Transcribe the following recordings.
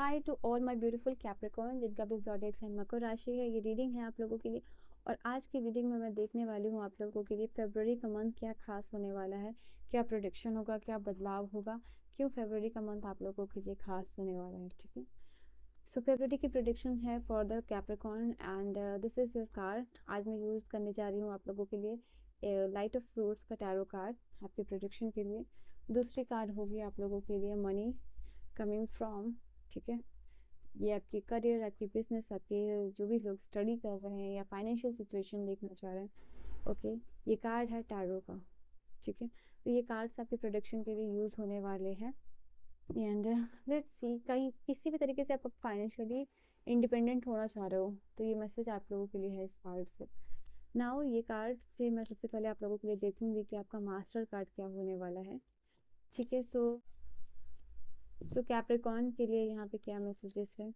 Hi to all my beautiful Capricorn जिनका भी zodiac sign मकर राशि है। ये रीडिंग है आप लोगों के लिए। और आज की रीडिंग में मैं देखने वाली हूँ आप लोगों के लिए फरवरी का मंथ क्या खास होने वाला है, क्या प्रोडिक्शन होगा, क्या बदलाव होगा, क्यों फरवरी का मंथ आप लोगों के लिए खास होने वाला है। ठीक है, सो फरवरी की प्रोडिक्शन है for the Capricorn and this is your card. आज मैं यूज़ करने जा रही हूँ आप लोगों के लिए लाइट ऑफ सूट्स का टैरो कार्ड आपके प्रोडिक्शन के लिए। दूसरी कार्ड होगी आप लोगों के लिए मनी कमिंग फ्रॉम। ठीक है, ये आपकी करियर, आपकी बिजनेस, आपके जो भी लोग स्टडी कर रहे हैं या फाइनेंशियल सिचुएशन देखना चाह रहे हैं। ओके, ये कार्ड है टैरो का। ठीक है, तो ये कार्ड्स आपके प्रोडक्शन के लिए यूज़ होने वाले हैं। एंड लेट्स सी, कहीं किसी भी तरीके से आप फाइनेंशियली इंडिपेंडेंट होना चाह रहे हो तो ये मैसेज आप लोगों के लिए है इस कार्ड से। नाउ ये कार्ड से मैं सबसे पहले आप लोगों के लिए देखूंगी कि आपका मास्टर कार्ड क्या होने वाला है। ठीक है, सो कैप्रिकॉर्न के लिए यहाँ पे क्या मैसेजेस है।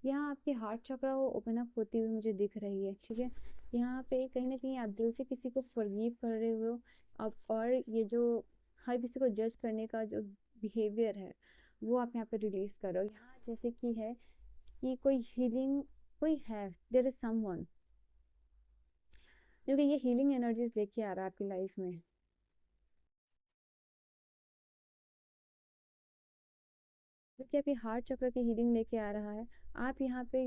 यहाँ आपकी हार्ट चक्र वो ओपन अप होती हुई मुझे दिख रही है। ठीक है, यहाँ पे कहीं ना कहीं आप दिल से किसी को फॉरगिव कर रहे हो अब, और ये जो हर किसी को जज करने का जो बिहेवियर है वो आप यहाँ पे रिलीज करो। यहाँ जैसे कि है कि कोई हीलिंग, कोई है, देयर इज समवन जो कि ये हीलिंग एनर्जीज लेके आ रहा है आपकी लाइफ में। क्योंकि आपकी हार्ट चक्र की हीलिंग लेके आ रहा है। आप यहाँ पे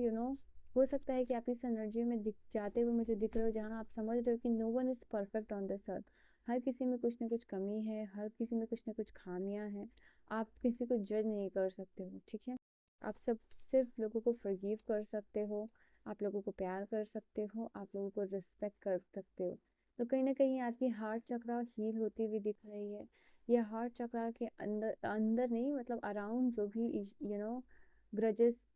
हो सकता है कि आप इस एनर्जी में दिख जाते हुए मुझे दिख रहे हो जहाँ आप समझ रहे हो कि no one is perfect on this earth. हर किसी में कुछ ना कुछ कमी है, हर किसी में कुछ ना कुछ खामियां हैं। आप किसी को जज नहीं कर सकते हो। ठीक है, आप सब सिर्फ लोगों को फॉरगिव कर सकते हो, आप लोगों को प्यार कर सकते हो, आप लोगों को रिस्पेक्ट कर सकते हो। तो कहीं ना कहीं आपकी हार्ट चक्र हील होती हुई दिख रही है। ये हार्ट चक्र के अंदर अंदर नहीं, मतलब अराउंड जो भी ग्रजेस,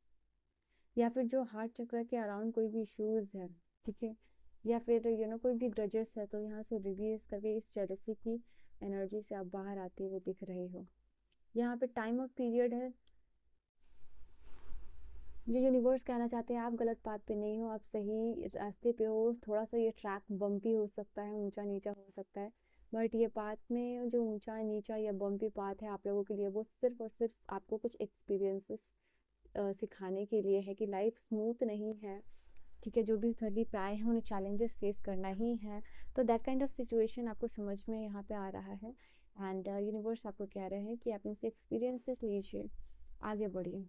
या फिर जो हार्ट चक्र के अराउंड कोई भी इश्यूज है, ठीक है, या फिर कोई भी ग्रजेस है, तो यहाँ से रिलीज करके इस जेलसी की एनर्जी से आप बाहर आते हुए दिख रहे हो। यहाँ पे टाइम ऑफ पीरियड है जो यूनिवर्स कहना चाहते हैं, आप गलत पाथ पे नहीं हो, आप सही रास्ते पे हो। थोड़ा सा ये ट्रैक बम्पी हो सकता है, ऊंचा नीचा हो सकता है, बट ये पाथ में जो ऊंचा नीचा या बम्पी पाथ है आप लोगों के लिए वो सिर्फ और सिर्फ आपको कुछ एक्सपीरियंसेस सिखाने के लिए है कि लाइफ स्मूथ नहीं है। ठीक है, जो भी धरती पे आए हैं उन्हें चैलेंजेस फेस करना ही है। तो दैट काइंड ऑफ सिचुएशन आपको समझ में यहाँ पे आ रहा है। एंड यूनिवर्स आपको कह रहे हैं कि आप इनसे एक्सपीरियंसेस लीजिए, आगे बढ़िए।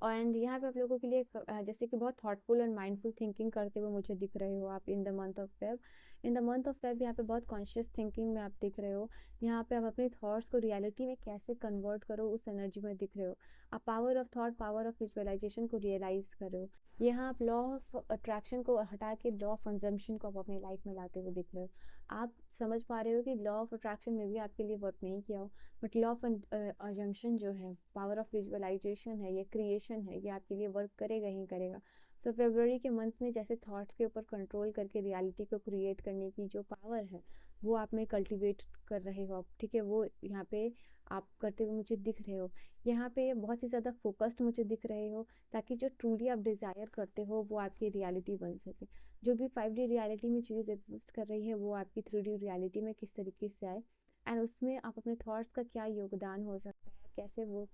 एंड यहाँ पे आप लोगों के लिए जैसे कि बहुत थॉटफुल और माइंडफुल थिंकिंग करते हुए मुझे दिख रहे हो आप in the month of Feb. In the month of Feb यहाँ पे बहुत कॉन्शियस थिंकिंग में आप दिख रहे हो। यहाँ पे आप अपने थॉट्स को रियलिटी में कैसे कन्वर्ट करो उस एनर्जी में दिख रहे हो। आप power of thought, power of visualisation को रियलाइज कर रहे हो। यहाँ आप लॉ ऑफ अट्रैक्शन को हटा के लॉ ऑफ कंजम्पशन को आप अपनी लाइफ में लाते हुए दिख रहे हो। आप समझ पा रहे हो कि लॉ ऑफ अट्रैक्शन में भी आपके लिए वर्क नहीं किया हो, बट लॉ ऑफ अजम्पशन जो है, पावर ऑफ विजुअलाइजेशन है, ये क्रिएशन है, ये आपके लिए वर्क करेगा ही करेगा। सो फरवरी के मंथ में जैसे थॉट्स के ऊपर कंट्रोल करके रियलिटी को क्रिएट करने की जो पावर है वो आप में कल्टिवेट कर रहे हो आप। ठीक है, वो यहाँ पे आप करते हुए मुझे दिख रहे हो। यहाँ पे बहुत ही ज़्यादा फोकस्ड मुझे दिख रहे हो ताकि जो ट्रूली आप डिज़ायर करते हो वो आपकी रियलिटी बन सके। जो भी 5D रियलिटी में चीज़ एग्जिस्ट कर रही है वो आपकी 3D रियलिटी में किस तरीके से आए, एंड उसमें आप अपने थॉट्स का क्या योगदान हो सकता है, कैसे वो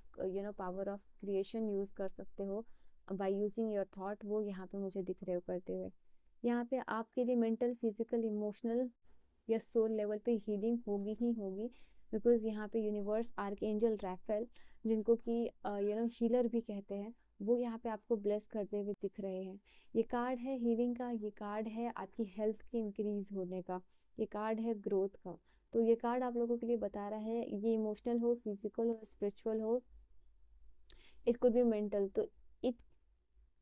पावर ऑफ क्रिएशन यूज़ कर सकते हो बाय यूजिंग योर थॉट, वो यहाँ पे मुझे दिख रहे हो करते हुए। यहाँ पे आपके लिए मेंटल, फिजिकल, इमोशनल या सोल लेवल पे हीलिंग होगी ही होगी। बिकॉज यहाँ पे यूनिवर्स आर्कएंजल रैफेल, जिनको कि हीलर भी कहते हैं, वो यहाँ पे आपको ब्लेस करते हुए दिख रहे हैं। ये कार्ड है हीलिंग का, ये कार्ड है आपकी हेल्थ के इंक्रीज होने का, ये कार्ड है ग्रोथ का। तो ये कार्ड आप लोगों के लिए बता रहा है, ये इमोशनल हो, फिजिकल हो, स्पिरिचुअल हो, इट कुड बी मेंटल, तो इट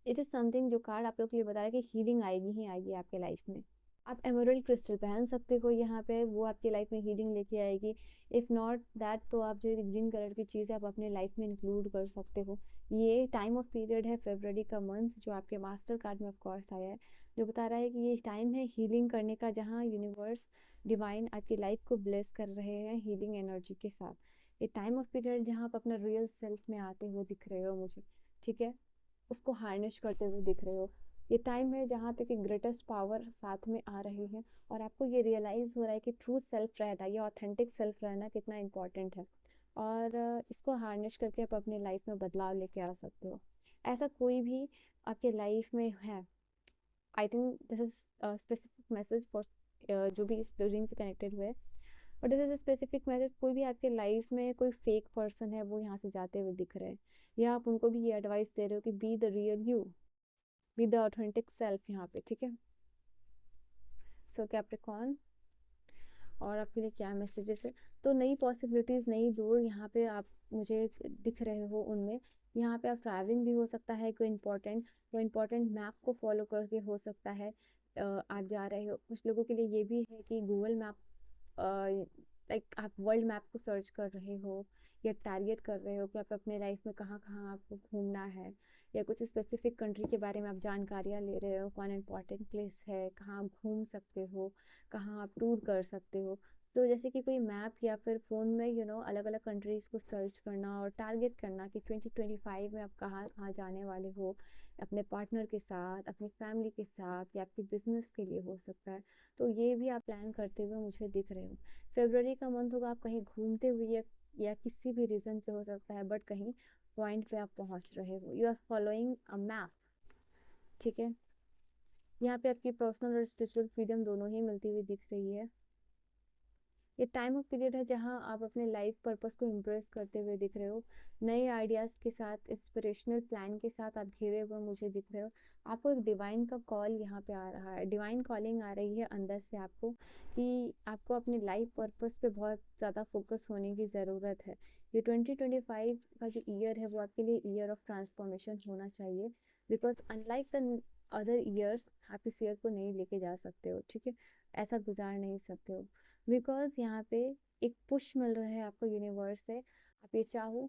इट इज़ समथिंग, जो कार्ड आप लोग के लिए बता रहा है कि हीलिंग आएगी ही आएगी आपके लाइफ में। आप एमरल्ड क्रिस्टल पहन सकते हो यहाँ पे, वो आपकी लाइफ में हीलिंग लेके आएगी। इफ़ नॉट दैट, तो आप जो ग्रीन कलर की चीज़ है आप अपने लाइफ में इंक्लूड कर सकते हो। ये टाइम ऑफ पीरियड है फरवरी का मंथ, जो आपके मास्टर कार्ड में ऑफ कोर्स आया है, जो बता रहा है कि ये टाइम है हीलिंग करने का, जहाँ यूनिवर्स डिवाइन आपकी लाइफ को ब्लेस कर रहे हैं हीलिंग एनर्जी के साथ। ये टाइम ऑफ पीरियड जहाँ आप अपना रियल सेल्फ में आते हुए दिख रहे हो मुझे, ठीक है, उसको हार्नेस करते हुए दिख रहे हो। ये टाइम है जहाँ पे कि ग्रेटेस्ट पावर साथ में आ रही है, और आपको ये रियलाइज़ हो रहा है कि ट्रू सेल्फ रहना या ऑथेंटिक सेल्फ रहना कितना इंपॉर्टेंट है। और इसको हार्नेस करके आप अपनी लाइफ में बदलाव लेके आ सकते हो। ऐसा कोई भी आपके लाइफ में है, I think this is specific message for जो भी इस रीडिंग से कनेक्टेड हुए, और दिस इज स्पेसिफिक मैसेज, कोई भी आपके लाइफ में कोई फेक पर्सन है वो यहाँ से जाते हुए दिख रहे हैं, या आप उनको भी ये एडवाइस दे रहे हो कि be the real you, be the authentic self यहाँ पे, ठीक है। सो कैप्रिकॉर्न, और आपके लिए क्या मैसेजेस है, तो नई पॉसिबिलिटीज़, नई डोर यहाँ पे आप मुझे दिख रहे हो उनमें। यहाँ पे आप ट्रैवलिंग भी हो सकता है, कोई इम्पोर्टेंट मैप को फॉलो करके हो सकता है आप जा रहे हो। कुछ लोगों के लिए ये भी है कि गूगल मैप, लाइक आप वर्ल्ड मैप को सर्च कर रहे हो या टारगेट कर रहे हो कि आप अपने लाइफ में कहाँ कहाँ आपको घूमना है, या कुछ स्पेसिफिक कंट्री के बारे में आप जानकारियाँ ले रहे हो, कौन इम्पॉर्टेंट प्लेस है, कहाँ आप घूम सकते हो, कहाँ आप टूर कर सकते हो। तो जैसे कि कोई मैप या फिर फ़ोन में अलग अलग कंट्रीज़ को सर्च करना और टारगेट करना कि 2025 में आप कहाँ कहाँ जाने वाले हो, अपने पार्टनर के साथ, अपनी फैमिली के साथ, या आपके बिजनेस के लिए हो सकता है। तो ये भी आप प्लान करते हुए मुझे दिख रहे हो। फरवरी का मंथ होगा, आप कहीं घूमते हुए या किसी भी रीज़न से हो सकता है, बट कहीं पॉइंट पे आप पहुंच रहे हो, you are following a map, ठीक है। यहाँ पे आपकी पर्सनल और स्पिरिचुअल फ्रीडम दोनों ही मिलती हुई दिख रही है। ये टाइम ऑफ पीरियड है जहाँ आप अपने लाइफ पर्पस को इम्प्रेस करते हुए दिख रहे हो, नए आइडियाज़ के साथ, इंस्पिरेशनल प्लान के साथ आप घिरे हुए मुझे दिख रहे हो। आपको एक डिवाइन का कॉल यहाँ पे आ रहा है, डिवाइन कॉलिंग आ रही है अंदर से आपको, कि आपको अपनी लाइफ पर्पस पे बहुत ज़्यादा फोकस होने की ज़रूरत है। ये 2025 का जो ईयर है वो आपके लिए ईयर ऑफ ट्रांसफॉर्मेशन होना चाहिए, because unlike the other years आप इस ईयर को नहीं लेके जा सकते हो, ठीक है, ऐसा गुजार नहीं सकते हो, बिकॉज यहाँ पे एक पुश मिल रहा है आपको यूनिवर्स से, आप ये चाहो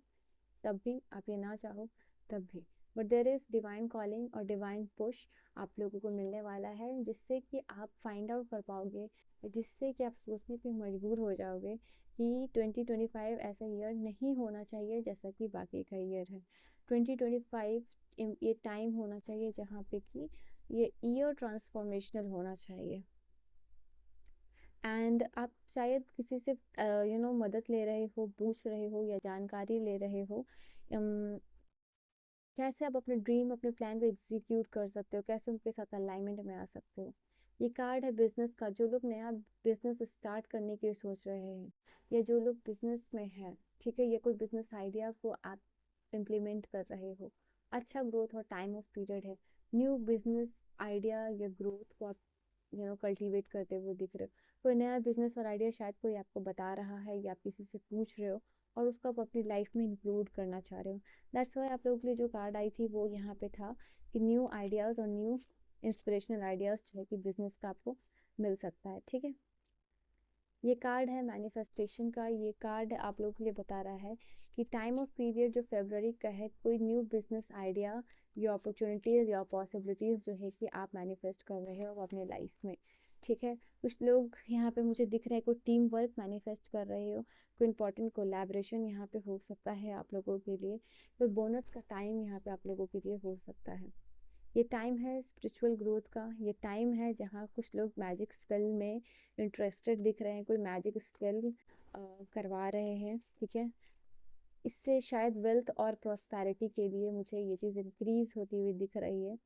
तब भी, आप ये ना चाहो तब भी, but there is divine calling और डिवाइन पुश आप लोगों को मिलने वाला है, जिससे कि आप फाइंड आउट कर पाओगे, जिससे कि आप सोचने पे मजबूर हो जाओगे कि 2025 ऐसा ईयर नहीं होना चाहिए जैसा कि बाकी का ईयर है। 2025 ये टाइम होना चाहिए जहाँ पे कि ये ईयर ट्रांसफॉर्मेशनल होना चाहिए। एंड आप शायद किसी से मदद ले रहे हो, पूछ रहे हो या जानकारी ले रहे हो, कैसे आप अपने ड्रीम, अपने प्लान को एग्जीक्यूट कर सकते हो, कैसे उनके साथ अलाइनमेंट में आ सकते हो। ये कार्ड है बिजनेस का, जो लोग नया बिजनेस स्टार्ट करने की सोच रहे हैं, या जो लोग बिजनेस में हैं, ठीक है, ये कोई बिजनेस आइडिया को आप इम्प्लीमेंट कर रहे हो, अच्छा ग्रोथ और टाइम ऑफ पीरियड है, न्यू बिजनेस आइडिया या ग्रोथ को आप कल्टीवेट करते हुए दिख रहे हो। कोई नया बिजनेस और आइडिया शायद कोई आपको बता रहा है, या आप किसी से पूछ रहे हो और उसको आप अपनी लाइफ में इंक्लूड करना चाह रहे हो। दैट्स वाई आप लोगों के लिए जो कार्ड आई थी वो यहाँ पे था कि न्यू आइडियाज़ और न्यू इंस्पिरेशनल आइडियाज़ जो है कि बिजनेस का आपको मिल सकता है, ठीक है। ये कार्ड है मैनिफेस्टेशन का, ये कार्ड आप लोगों के लिए बता रहा है कि टाइम ऑफ पीरियड जो फरवरी का है, कोई न्यू बिजनेस आइडिया या अपॉर्चुनिटीज़ या पॉसिबिलिटीज़ जो है कि आप मैनिफेस्ट कर रहे हो अपने लाइफ में, ठीक है। कुछ लोग यहाँ पे मुझे दिख रहे हैं कोई टीम वर्क मैनिफेस्ट कर रहे हो, कोई इंपॉर्टेंट कोलैबोरेशन यहाँ पे हो सकता है आप लोगों के लिए, कोई बोनस का टाइम यहाँ पे आप लोगों के लिए हो सकता है। ये टाइम है स्पिरिचुअल ग्रोथ का, ये टाइम है जहाँ कुछ लोग मैजिक स्पेल में इंटरेस्टेड दिख रहे हैं, कोई मैजिक स्पेल करवा रहे हैं, ठीक है। इससे शायद वेल्थ और प्रॉस्पेरिटी के लिए मुझे ये चीज़ इंक्रीज होती हुई दिख रही है।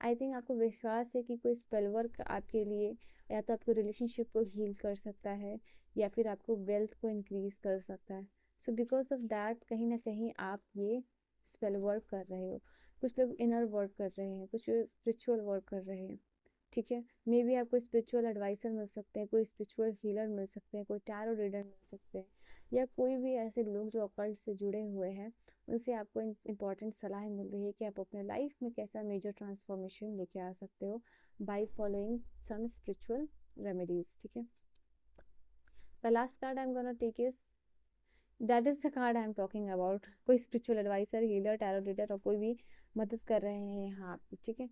आई थिंक आपको विश्वास है कि कोई स्पेल वर्क आपके लिए या तो आपको रिलेशनशिप को हील कर सकता है, या फिर आपको वेल्थ को इंक्रीज कर सकता है। सो बिकॉज ऑफ दैट कहीं ना कहीं आप ये स्पेल वर्क कर रहे हो, कुछ लोग इनर वर्क कर रहे हैं, कुछ स्पिरिचुअल वर्क कर रहे हैं, ठीक है। मे बी आपको स्पिरिचुअल एडवाइसर मिल सकते हैं, कोई स्पिरिचुअल हीलर मिल सकते हैं, कोई टैरो रीडर मिल सकते हैं, या कोई भी ऐसे लोग जो अकल्ट से जुड़े हुए हैं, उनसे आपको इंपॉर्टेंट सलाह मिल रही है कि आप अपने लाइफ में कैसा मेजर ट्रांसफॉर्मेशन लेके आ सकते हो by following some spiritual remedies, ठीक है। The last card I am gonna take is, that is the card I am talking about, कोई spiritual adviser, healer, tarot reader और कोई भी मदद कर रहे हैं यहाँ आपकी, ठीक है,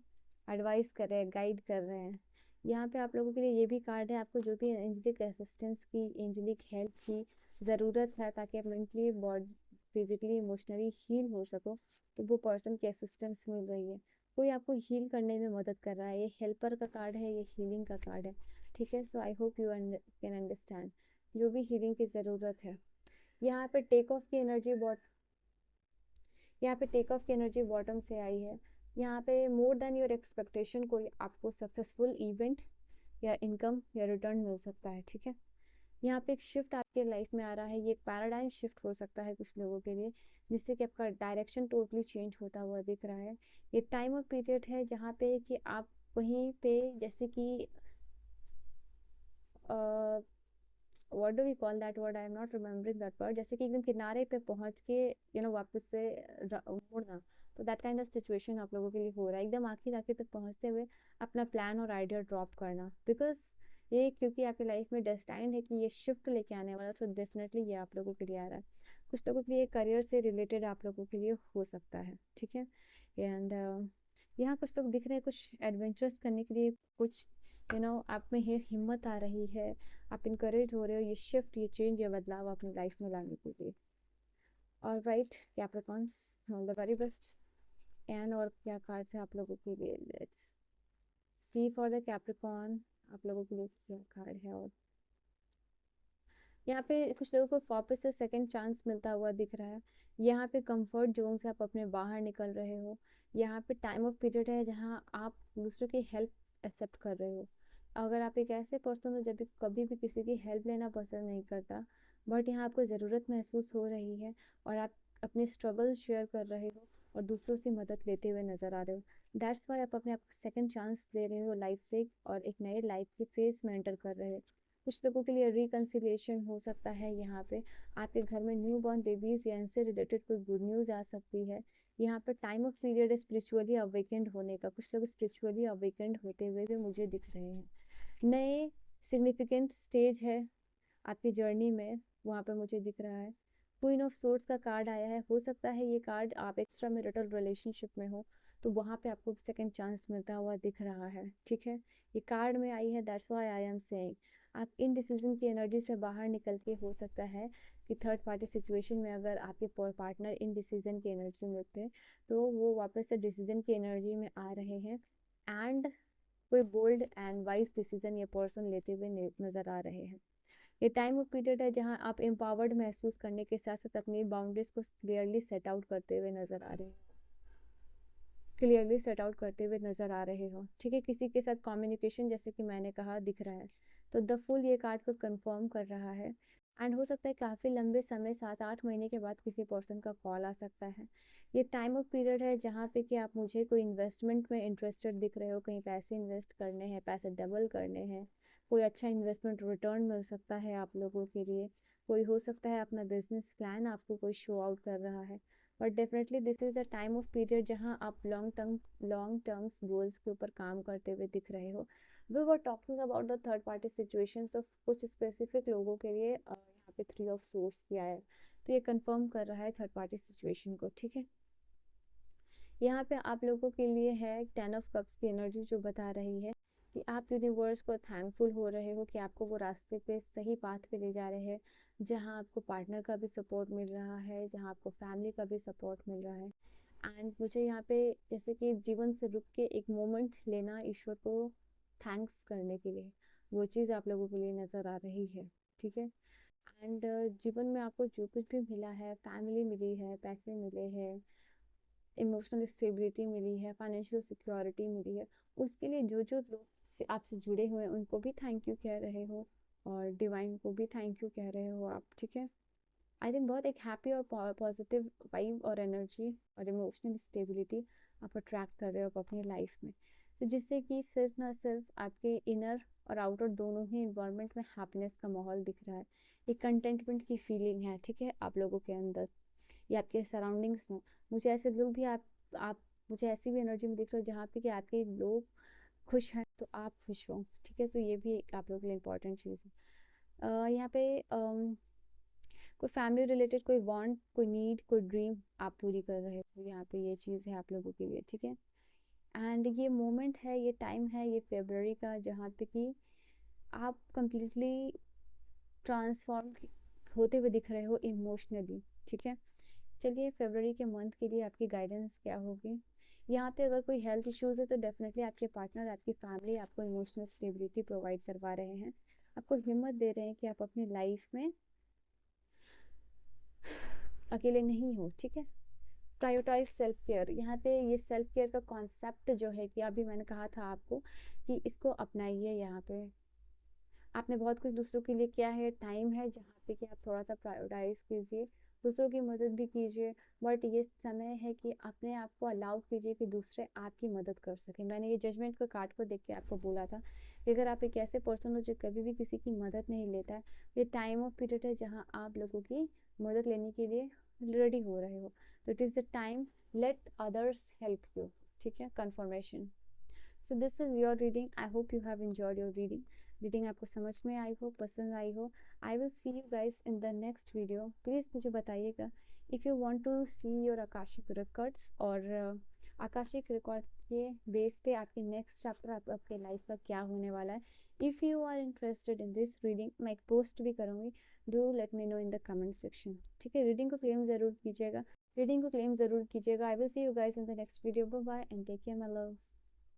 एडवाइस कर रहे हैं, गाइड कर रहे हैं। यहाँ पे आप लोगों के लिए ये भी कार्ड है, आपको जो भी एंजलिक असिस्टेंस की, एंजलिक हेल्प की ज़रूरत है ताकि आप mentally, body, physically, emotionally heal हो सको, तो वो पर्सन की असिस्टेंस मिल रही है, कोई आपको हील करने में मदद कर रहा है। ये हेल्पर का कार्ड है, ये हीलिंग का कार्ड है, ठीक है। So I hope you can understand, जो भी हीलिंग की ज़रूरत है, यहाँ पे टेक ऑफ की एनर्जी यहाँ पे टेक ऑफ की एनर्जी बॉटम से आई है। यहाँ पे मोर देन योर एक्सपेक्टेशन कोई आपको सक्सेसफुल इवेंट या इनकम या रिटर्न मिल सकता है, ठीक है। यहाँ पे एक शिफ्ट आपके लाइफ में आ रहा है, ये एक पैराडाइम शिफ्ट हो सकता है कुछ लोगों के लिए, जिससे कि आपका डायरेक्शन टोटली चेंज होता हुआ दिख रहा है। ये टाइम ऑफ पीरियड है जहाँ पे कि आप वहीं पे जैसे कि what do we call that word, I am not remembering that word, जैसे कि एकदम किनारे पे पहुंच के वापस से मुड़ना, तो दैट काइंड ऑफ सिचुएशन आप लोगों के लिए हो रहा है। एकदम आखिर आखिर तक पहुंचते हुए अपना प्लान और आइडिया ड्रॉप करना, बिकॉज ये क्योंकि आपकी लाइफ में डेस्टाइंड है कि ये शिफ्ट लेके आने वाला, सो डेफिनेटली ये आप लोगों के लिए आ रहा है। कुछ लोगों के लिए करियर से रिलेटेड आप लोगों के लिए हो सकता है, ठीक है। एंड यहाँ कुछ लोग दिख रहे हैं कुछ एडवेंचर्स करने के लिए, कुछ आप में ये हिम्मत आ रही है, आप इनकरेज हो रहे हो ये शिफ्ट, ये चेंज, ये बदलाव अपनी लाइफ में लाने के लिए। और right Capricorns, all the very best. And और क्या कार्ड्स है आप लोगों के लिए, let's see for the Capricorn, आप लोगों के लिए क्या कार्ड है। और यहाँ पे कुछ लोगों को वापस से सेकंड चांस मिलता हुआ दिख रहा है। यहाँ पे कंफर्ट जोन से आप अपने बाहर निकल रहे हो। यहाँ पे टाइम ऑफ पीरियड है जहाँ आप दूसरों की हेल्प एक्सेप्ट कर रहे हो। अगर आप एक ऐसे पर्सन हो जब भी कभी भी किसी की हेल्प लेना पसंद नहीं करता, बट यहाँ आपको ज़रूरत महसूस हो रही है और आप अपने स्ट्रगल शेयर कर रहे हो और दूसरों से मदद लेते हुए नज़र आ रहे हो, दैट्स वाई आप अपने आप को सेकेंड चांस दे रहे हो लाइफ से और एक नए लाइफ के फेज में एंटर कर रहे हो। कुछ लोगों के लिए रिकन्सिलिएशन हो सकता है। यहाँ पे आपके घर में न्यू बॉर्न बेबीज या इनसे रिलेटेड कोई गुड न्यूज़ आ सकती है। यहाँ पर टाइम ऑफ पीरियड है स्पिरिचुअली अवेकेंड होने का, कुछ लोग स्पिरिचुअली अवेकेंड होते हुए भी मुझे दिख रहे हैं। नए सिग्निफिकेंट स्टेज है आपकी जर्नी में, वहाँ पे मुझे दिख रहा है। क्वीन ऑफ सोर्ड्स का कार्ड आया है, हो सकता है ये कार्ड आप एक्स्ट्रा मैरिटल रिलेशनशिप में हो तो वहाँ पे आपको सेकंड चांस मिलता हुआ दिख रहा है, ठीक है। ये कार्ड में आई है, that's why I am saying आप इन डिसीजन की एनर्जी से बाहर निकल के, हो सकता है कि थर्ड पार्टी सिचुएशन में अगर आपके पार्टनर इन डिसीजन की एनर्जी में थे तो वो वापस से डिसीजन की एनर्जी में आ रहे हैं एंड कोई बोल्ड एंड वाइज डिसीजन ये पर्सन लेते हुए नजर आ रहे हैं। ये टाइम ऑफ पीरियड है जहां आप एम्पावर्ड महसूस करने के साथ साथ अपनी बाउंड्रीज को क्लियरली सेट आउट करते हुए नजर आ रहे हैं, क्लियरली सेट आउट करते हुए नजर आ रहे हो, ठीक है। किसी के साथ कम्युनिकेशन जैसे कि मैंने कहा दिख रहा है, तो द फुल ये कार्ड को कंफर्म कर रहा है। एंड हो सकता है काफ़ी लंबे समय 7-8 महीने के बाद किसी पर्सन का कॉल आ सकता है। ये टाइम ऑफ पीरियड है जहाँ पे कि आप मुझे कोई इन्वेस्टमेंट में इंटरेस्टेड दिख रहे हो, कहीं पैसे इन्वेस्ट करने हैं, पैसे डबल करने हैं, कोई अच्छा इन्वेस्टमेंट रिटर्न मिल सकता है आप लोगों के लिए। कोई हो सकता है अपना बिजनेस प्लान आपको कोई शो आउट कर रहा है, but definitely this is a time of period जहाँ आप लॉन्ग टर्म्स गोल्स के ऊपर काम करते हुए दिख रहे हो। We were talking about the third party situations of कुछ स्पेसिफिक लोगों के लिए, यहाँ पे 3 ऑफ सोर्स किया है, तो ये कंफर्म कर रहा है थर्ड पार्टी सिचुएशन को, ठीक है। यहाँ पे आप लोगों के लिए है 10 ऑफ कप्स की एनर्जी जो बता रही है कि आप यूनिवर्स को थैंकफुल हो रहे हो कि आपको वो रास्ते पे सही पाथ पे ले जा रहे हैं जहाँ आपको पार्टनर का भी सपोर्ट मिल रहा है, जहाँ आपको फैमिली का भी सपोर्ट मिल रहा है। एंड मुझे यहाँ पे जैसे कि जीवन से रुक के एक मोमेंट लेना ईश्वर को थैंक्स करने के लिए, वो चीज़ आप लोगों के लिए नज़र आ रही है, ठीक है। एंड जीवन में आपको जो कुछ भी मिला है, फैमिली मिली है, पैसे मिले हैं, इमोशनल स्टेबिलिटी मिली है, फाइनेंशियल सिक्योरिटी मिली है, उसके लिए जो जो लोग आपसे जुड़े हुए हैं उनको भी थैंक यू कह रहे हो और डिवाइन को भी थैंक यू कह रहे हो आप, ठीक है। आई थिंक बहुत एक हैप्पी और पॉजिटिव वाइब और एनर्जी और इमोशनल स्टेबिलिटी आप अट्रैक्ट कर रहे हो अपनी लाइफ में, तो जिससे कि सिर्फ ना सिर्फ आपके इनर और आउटर दोनों ही इन्वायरमेंट में हैप्पीनेस का माहौल दिख रहा है, एक कंटेंटमेंट की फीलिंग है, ठीक है, आप लोगों के अंदर या आपके सराउंडिंग्स में। मुझे ऐसे लोग भी आप मुझे ऐसी भी एनर्जी में दिख रहे हो जहाँ पे कि आपके लोग खुश हैं तो आप खुश हो, ठीक है। तो ये भी एक आप लोगों के लिए इम्पोर्टेंट चीज़ है। यहाँ पे कोई फैमिली रिलेटेड कोई वांट, कोई नीड, कोई ड्रीम आप पूरी कर रहे हो, यहाँ पे ये चीज़ है आप लोगों के लिए, ठीक है। एंड ये मोमेंट है, ये टाइम है, ये फेब्रुअरी का जहाँ पे कि आप कंप्लीटली ट्रांसफॉर्म होते हुए दिख रहे हो इमोशनली, ठीक है। चलिए फरवरी के मंथ के लिए आपकी गाइडेंस क्या होगी। यहाँ पे अगर कोई हेल्थ इश्यूज है तो डेफिनेटली आपके पार्टनर, आपकी फैमिली आपको इमोशनल स्टेबिलिटी प्रोवाइड करवा रहे हैं, आपको हिम्मत दे रहे हैं कि आप अपनी लाइफ में अकेले नहीं हो, ठीक है। प्रायोरिटाइज सेल्फ केयर, यहाँ पे ये सेल्फ केयर का कॉन्सेप्ट जो है कि अभी मैंने कहा था आपको कि इसको अपनाइए। यहाँ पे आपने बहुत कुछ दूसरों के लिए किया है, टाइम है जहाँ पे कि आप थोड़ा सा प्रायोरिटाइज कीजिए, दूसरों की मदद भी कीजिए, बट ये समय है कि अपने आप को अलाउ कीजिए कि दूसरे आपकी मदद कर सकें। मैंने ये जजमेंट का कार्ड को देख के आपको बोला था कि अगर आप एक ऐसे पर्सन हो जो कभी भी किसी की मदद नहीं लेता है, ये टाइम ऑफ पीरियड है जहाँ आप लोगों की मदद लेने के लिए रेडी हो रहे हो, तो it is the time, let others help you, ठीक है। Confirmation. So this is your reading, I hope you have enjoyed your reading. Reading आपको समझ में आई हो, पसंद आई हो। I will see you guys in the next video. Please मुझे बताइएगा if you want to see your Akashic records, और आकाशिक रिकॉर्ड के बेस पे आपके नेक्स्ट चैप्टर आपके लाइफ का क्या होने वाला है। If you are interested in this reading, मैं एक पोस्ट भी करूँगी, do let me know in the comment section, ठीक है। रीडिंग को क्लेम ज़रूर कीजिएगा, रीडिंग को क्लेम ज़रूर कीजिएगा। I will see you guys in the next video. Bye bye and take care my loves.